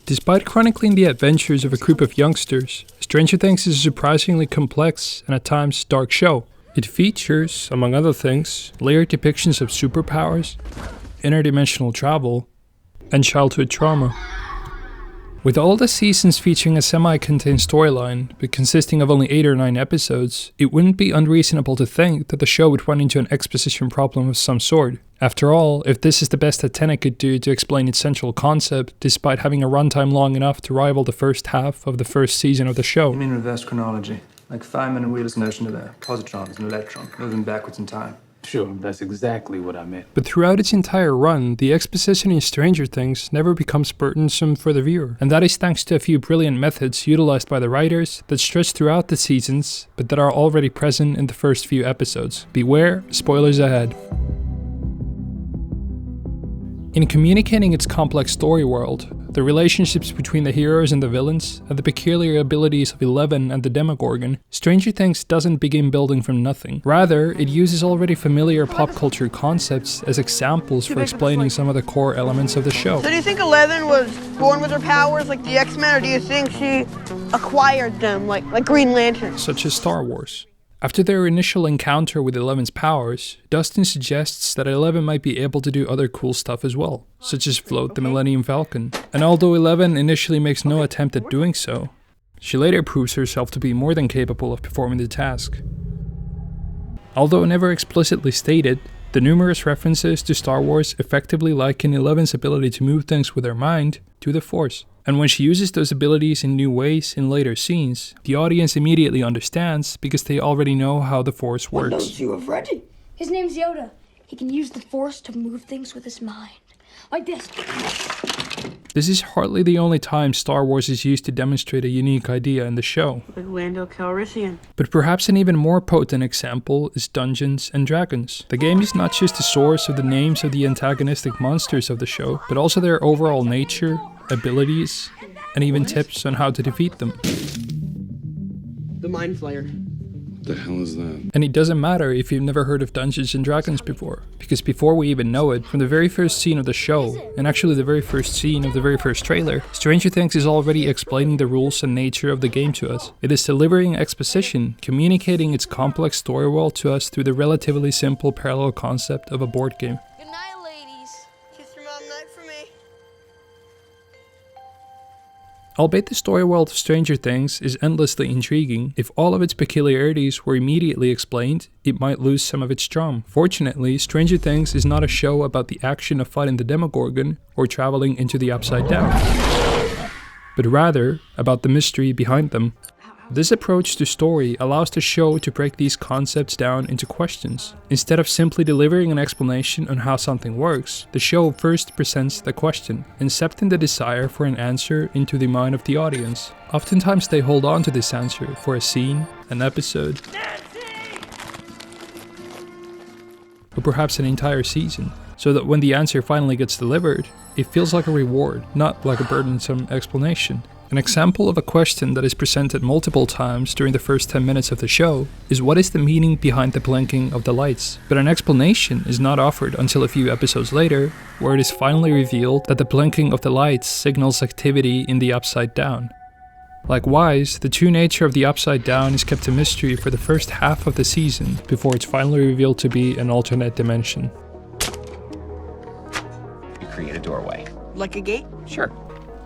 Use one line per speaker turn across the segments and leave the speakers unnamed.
Despite chronicling the adventures of a group of youngsters, Stranger Things is a surprisingly complex and at times dark show. It features, among other things, layered depictions of superpowers, interdimensional travel, and childhood trauma. With all the seasons featuring a semi-contained storyline, but consisting of only 8 or 9 episodes, it wouldn't be unreasonable to think that the show would run into an exposition problem of some sort. After all, if this is the best that Tenet could do to explain its central concept, despite having a runtime long enough to rival the first half of the first season of the show.
You mean reverse chronology? Like Feynman and Wheeler's notion of a positron as an electron, moving backwards in time.
Sure, that's exactly what I meant.
But throughout its entire run, the exposition in Stranger Things never becomes burdensome for the viewer. And that is thanks to a few brilliant methods utilized by the writers that stretch throughout the seasons, but that are already present in the first few episodes. Beware, spoilers ahead. In communicating its complex story world, the relationships between the heroes and the villains, and the peculiar abilities of Eleven and the Demogorgon, Stranger Things doesn't begin building from nothing. Rather, it uses already familiar pop culture concepts as examples for explaining some of the core elements of the show.
So do you think Eleven was born with her powers like the X-Men, or do you think she acquired them like Green Lantern?
Such as Star Wars. After their initial encounter with Eleven's powers, Dustin suggests that Eleven might be able to do other cool stuff as well, such as float the Millennium Falcon. And although Eleven initially makes no attempt at doing so, she later proves herself to be more than capable of performing the task. Although never explicitly stated, the numerous references to Star Wars effectively liken Eleven's ability to move things with her mind to the Force. And when she uses those abilities in new ways in later scenes, the audience immediately understands because they already know how the Force works.
What don't you have ready?
His name's Yoda. He can use the Force to move things with his mind. Like this.
This is hardly the only time Star Wars is used to demonstrate a unique idea in the show.
Like Lando Calrissian.
But perhaps an even more potent example is Dungeons and Dragons. The game is not just the source of the names of the antagonistic monsters of the show, but also their overall nature, abilities, and even tips on how to defeat them.
The Mind Flayer.
What the hell is that?
And it doesn't matter if you've never heard of Dungeons and Dragons before, because before we even know it, from the very first scene of the show, and actually the very first scene of the very first trailer, Stranger Things is already explaining the rules and nature of the game to us. It is delivering exposition, communicating its complex story world to us through the relatively simple parallel concept of a board game.
Good night, ladies. Kiss your mom night for me.
Albeit the story world of Stranger Things is endlessly intriguing, if all of its peculiarities were immediately explained, it might lose some of its charm. Fortunately, Stranger Things is not a show about the action of fighting the Demogorgon or traveling into the Upside Down, but rather about the mystery behind them. This approach to story allows the show to break these concepts down into questions. Instead of simply delivering an explanation on how something works, the show first presents the question, incepting the desire for an answer into the mind of the audience. Oftentimes they hold on to this answer for a scene, an episode, or perhaps an entire season, so that when the answer finally gets delivered, it feels like a reward, not like a burdensome explanation. An example of a question that is presented multiple times during the first 10 minutes of the show is what is the meaning behind the blinking of the lights? But an explanation is not offered until a few episodes later, where it is finally revealed that the blinking of the lights signals activity in the Upside Down. Likewise, the true nature of the Upside Down is kept a mystery for the first half of the season, before it's finally revealed to be an alternate dimension.
You create a doorway.
Like a gate?
Sure.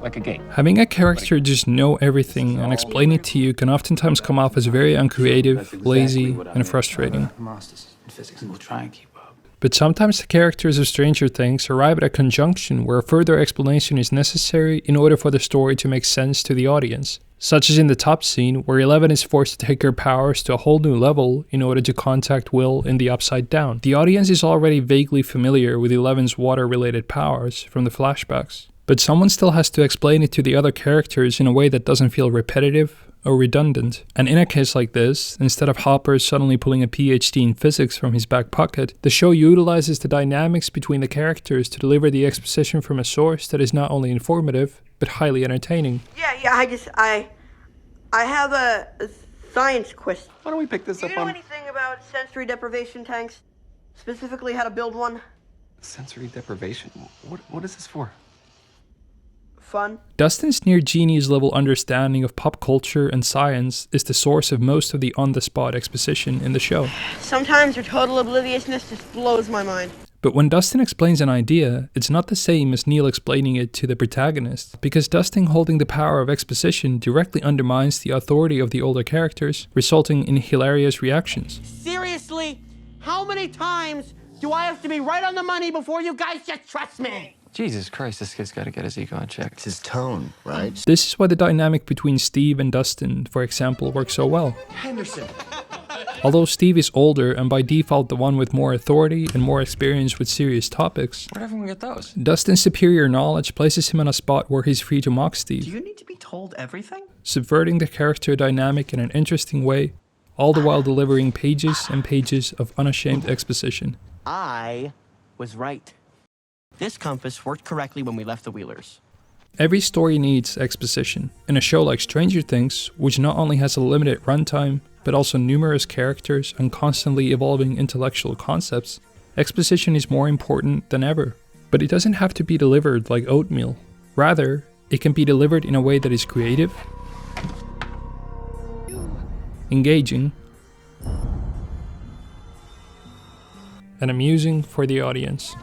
Like a gate.
Having a character just know everything and explain it to you can oftentimes come off as very uncreative, lazy, and frustrating.
Masters in physics.
We'll try and keep up.
But sometimes the characters of Stranger Things arrive at a conjunction where further explanation is necessary in order for the story to make sense to the audience. Such as in the top scene, where Eleven is forced to take her powers to a whole new level in order to contact Will in the Upside Down. The audience is already vaguely familiar with Eleven's water-related powers from the flashbacks, but someone still has to explain it to the other characters in a way that doesn't feel repetitive or redundant. And in a case like this, instead of Hopper suddenly pulling a PhD in physics from his back pocket, the show utilizes the dynamics between the characters to deliver the exposition from a source that is not only informative, but highly entertaining.
I have a science question.
Why don't we pick this
Do
up
you know
on
anything about sensory deprivation tanks? Specifically how to build one?
sensory deprivation? What is this for?
fun.
Dustin's near genius level understanding of pop culture and science is the source of most of the on-the-spot exposition in the show.
Sometimes your total obliviousness just blows my mind.
But when Dustin explains an idea, it's not the same as Neil explaining it to the protagonist, because Dustin holding the power of exposition directly undermines the authority of the older characters, resulting in hilarious reactions.
Seriously, how many times do I have to be right on the money before you guys just trust me?
Jesus Christ, this kid's got to get his ego in check.
It's his tone, right?
This is why the dynamic between Steve and Dustin, for example, works so well.
Henderson.
Although Steve is older and by default the one with more authority and more experience with serious topics,
Where'd everyone get those?
Dustin's superior knowledge places him on a spot where he's free to mock Steve,
Do you need to be told everything?
subverting the character dynamic in an interesting way, all the while delivering pages and pages of unashamed exposition.
I was right. This compass worked correctly when we left the Wheelers.
Every story needs exposition. In a show like Stranger Things, which not only has a limited runtime, but also numerous characters and constantly evolving intellectual concepts, exposition is more important than ever. But it doesn't have to be delivered like oatmeal. Rather, it can be delivered in a way that is creative, engaging, and amusing for the audience.